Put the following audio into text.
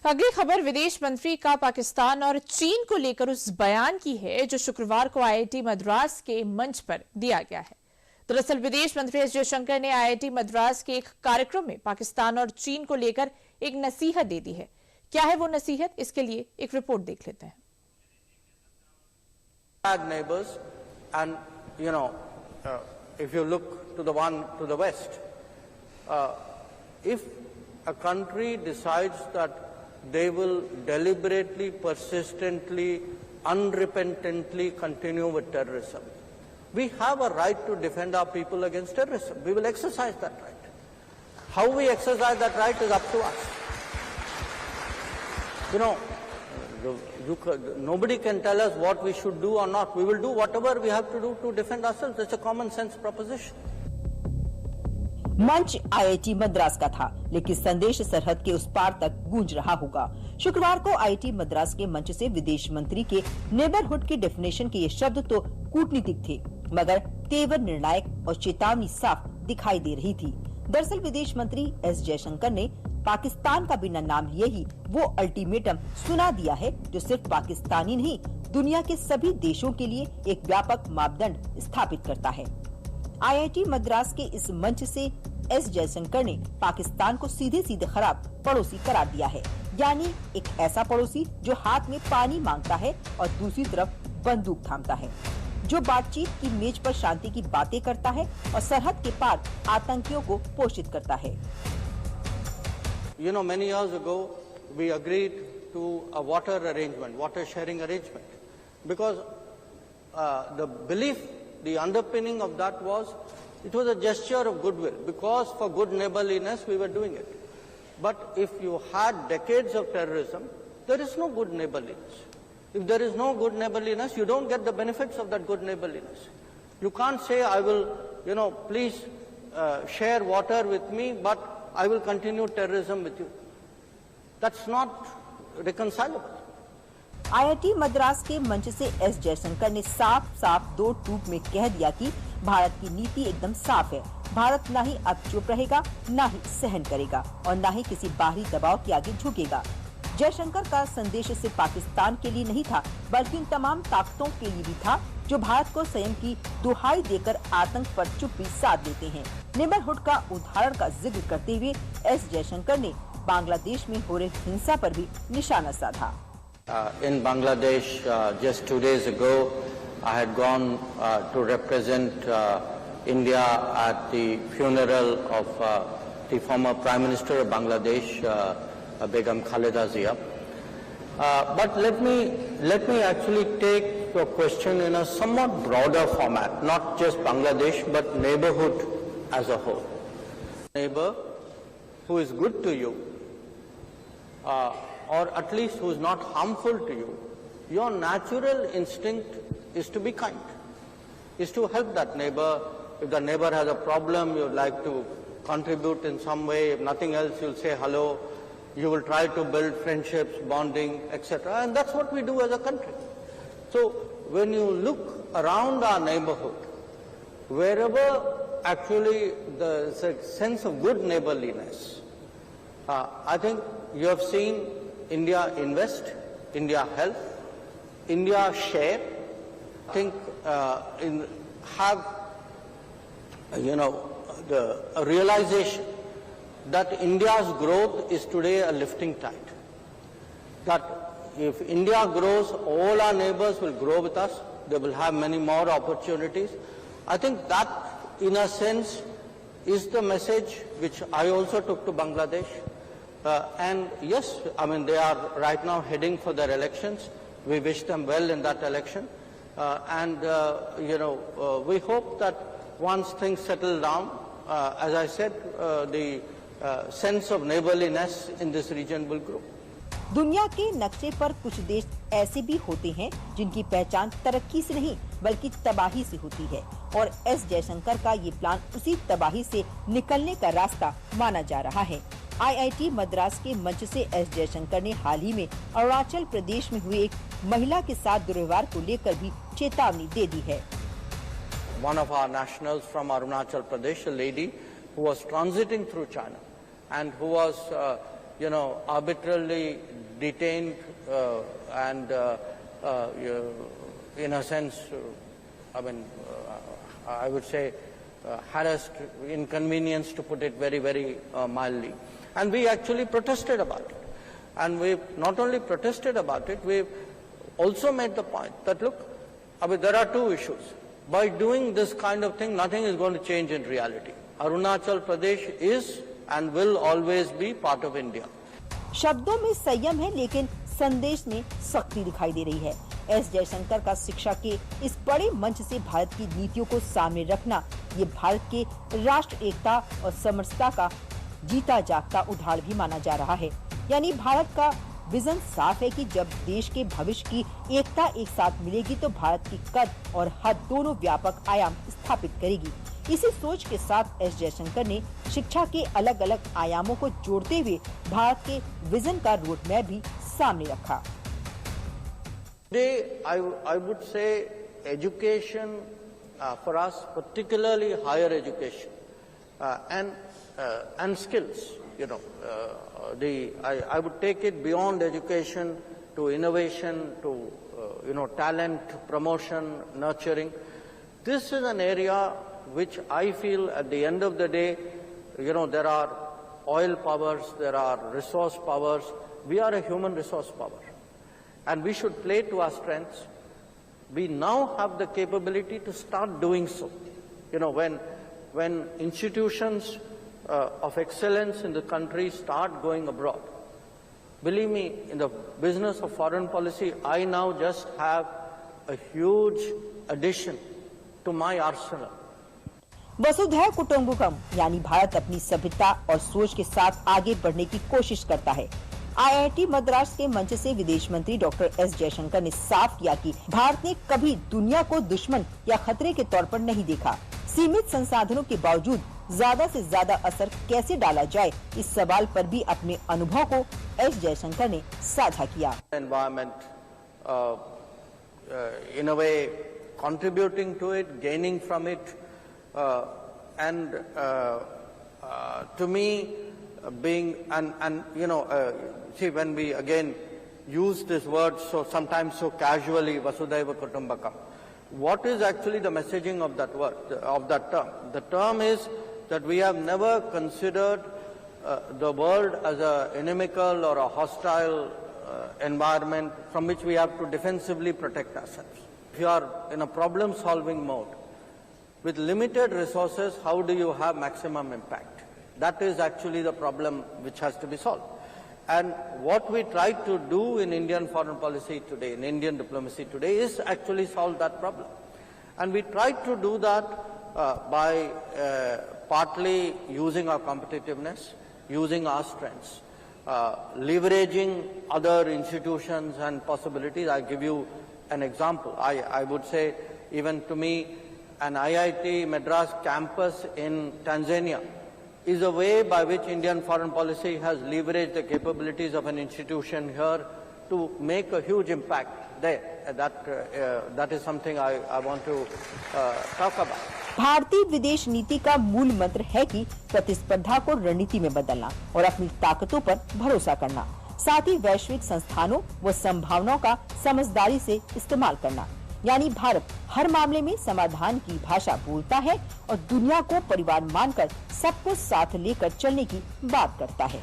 अगली खबर विदेश मंत्री का पाकिस्तान और चीन को लेकर उस बयान की है जो शुक्रवार को आईआईटी मद्रास के मंच पर दिया गया है। दरअसल विदेश मंत्री एस जयशंकर ने आईआईटी मद्रास के एक कार्यक्रम में पाकिस्तान और चीन को लेकर एक नसीहत दे दी है। क्या है वो नसीहत, इसके लिए एक रिपोर्ट देख लेते हैं। Neighbors, and if you look to the one to the west, if a country decides that they will deliberately, persistently, unrepentantly continue with terrorism, we have a right to defend our people against terrorism. We will exercise that right. How we exercise that right is up to us. Nobody can tell us what we should do or not. We will do whatever we have to do to defend ourselves. It's a common sense proposition. मंच IIT Madras का था, लेकिन संदेश सरहद के उस पार तक गूंज रहा होगा। शुक्रवार को आईआईटी मद्रास के मंच से विदेश मंत्री के नेबरहुड की डेफिनेशन के ये शब्द तो कूटनीतिक थे, मगर तेवर निर्णायक और चेतावनी साफ दिखाई दे रही थी। दरअसल विदेश मंत्री एस जयशंकर ने पाकिस्तान का बिना नाम लिए ही वो अल्टीमेटम सुना दिया है जो सिर्फ पाकिस्तानी नहीं, दुनिया के सभी देशों के लिए एक व्यापक मापदंड स्थापित करता है। आईआईटी मद्रास के इस मंच से एस जयशंकर ने पाकिस्तान को सीधे सीधे खराब पड़ोसी करार दिया है, यानी एक ऐसा पड़ोसी जो हाथ में पानी मांगता है और दूसरी तरफ बंदूक थामता है, जो बातचीत की मेज पर शांति की बातें करता है और सरहद के पार आतंकियों को पोषित करता है। Many years ago we agreed to a water arrangement, water sharing arrangement, because the belief, the underpinning of that was it was a gesture of goodwill, because for good neighborliness we were doing it. But if you had decades of terrorism, there is no good neighborliness. If there is no good neighborliness, you don't get the benefits of that good neighborliness. You can't say, I will, please share water with me, but I will continue terrorism with you. That's not reconcilable. IIT Madras के मंच से S Jaishankar ने साफ साफ दो टूक में कह दिया कि भारत की नीति एकदम साफ है। भारत ना ही अब चुप रहेगा, ना ही सहन करेगा और ना ही किसी बाहरी दबाव के आगे झुकेगा। जयशंकर का संदेश सिर्फ पाकिस्तान के लिए नहीं था, बल्कि उन तमाम ताकतों के लिए भी था जो भारत को संयम की दुहाई देकर आतंक पर चुप्पी साध लेते हैं। नेबरहुड का उदाहरण का जिक्र करते हुए एस जयशंकर ने बांग्लादेश में हो रही हिंसा पर भी निशाना साधा। In Bangladesh, just 2 days ago, I had gone to represent India at the funeral of the former Prime Minister of Bangladesh, Begum Khaleda Zia. But let me actually take your question in a somewhat broader format, not just Bangladesh, but neighborhood as a whole. Neighbor who is good to you, or at least who is not harmful to you, your natural instinct is to be kind, is to help that neighbor. If the neighbor has a problem, you would like to contribute in some way. If nothing else, you'll say hello. You will try to build friendships, bonding, etc. And that's what we do as a country. So when you look around our neighborhood, wherever actually there's a sense of good neighborliness, I think you have seen India invest, India help, India share. I think have a realization that India's growth is today a lifting tide. That if India grows, all our neighbors will grow with us. They will have many more opportunities. I think that, in a sense, is the message which I also took to Bangladesh. And yes, I mean, they are right now heading for their elections. We wish them well in that election. We hope that once things settle down, as I said, the sense of neighborliness in this region will grow. दुनिया के नक्शे पर कुछ देश ऐसे भी होते हैं जिनकी पहचान तरक्की से नहीं बल्कि तबाही से होती है, और एस जयशंकर का ये प्लान उसी तबाही से निकलने का रास्ता माना जा रहा है। आईआईटी मद्रास के मंच से एस जयशंकर ने हाल ही में अरुणाचल प्रदेश में हुए एक महिला के साथ दुर्व्यवहार को लेकर भी चेतावनी दे दी है। One of our nationals from Arunachal Pradesh, a lady who was transiting through China and who was arbitrarily detained and in a sense, I would say harassed, inconvenienced, to put it very, very mildly. And we actually protested about it. And we've not only protested about it, we've also made the point that, look, there are two issues. By doing this kind of thing, nothing is going to change in reality. Arunachal Pradesh is and will always be part of India. शब्दों में संयम है, लेकिन संदेश में सख्ती दिखाई दे रही है। एस जयशंकर का शिक्षा के इस बड़े मंच से भारत की नीतियों को सामने रखना, ये भारत के राष्ट्र एकता और समरसता का जीता जागता उदाहरण भी माना जा रहा है। यानी भारत का विजन साफ है कि जब देश के भविष्य की एकता एक साथ मिलेगी तो भारत की कद और हद दोनों व्यापक आयाम स्थापित करेगी। इसी सोच के साथ एस जयशंकर ने शिक्षा के अलग अलग आयामों को जोड़ते हुए भारत के विजन का रोड मैप भी सामने रखा। Today, I would say education for us, particularly higher education and skills. I would take it beyond education to innovation, to talent promotion, nurturing. This is an area which I feel at the end of the day, there are oil powers, there are resource powers. We are a human resource power. And we should play to our strengths. We now have the capability to start doing so. When institutions of excellence in the country start going abroad, believe me, in the business of foreign policy, I now just have a huge addition to my arsenal. वसुधैव कुटुंबकम यानी भारत अपनी सभ्यता और सोच के साथ आगे बढ़ने की कोशिश करता है। आईआईटी मद्रास के मंच से विदेश मंत्री डॉक्टर एस जयशंकर ने साफ किया कि भारत ने कभी दुनिया को दुश्मन या खतरे के तौर पर नहीं देखा। सीमित संसाधनों के बावजूद ज्यादा से ज्यादा असर कैसे डाला जाए, इस सवाल पर भी अपने अनुभव को एस जयशंकर ने साझा किया। Environment, in a way, contributing to it, gaining from it, and to me, being see, when we again use this word sometimes so casually, Vasudhaiva Kutumbakam, what is actually the messaging of that word, of that term? The term is that we have never considered the world as an inimical or a hostile environment from which we have to defensively protect ourselves. If you are in a problem-solving mode, with limited resources, how do you have maximum impact? That is actually the problem which has to be solved. And what we try to do in Indian foreign policy today, in Indian diplomacy today, is actually solve that problem. And we try to do that by partly using our competitiveness, using our strengths, leveraging other institutions and possibilities. I give you an example. I would say, even to me, an IIT Madras campus in Tanzania is a way by which Indian foreign policy has leveraged the capabilities of an institution here to make a huge impact there. That is something I want to talk about. भारतीय विदेश नीति का मूल मंत्र है कि प्रतिस्पर्धा को रणनीति में बदलना और अपनी ताकतों पर भरोसा करना, साथ ही वैश्विक संस्थानों व संभावनाओं का समझदारी से इस्तेमाल करना। यानी भारत हर मामले में समाधान की भाषा बोलता है और दुनिया को परिवार मानकर सबको साथ लेकर चलने की बात करता है।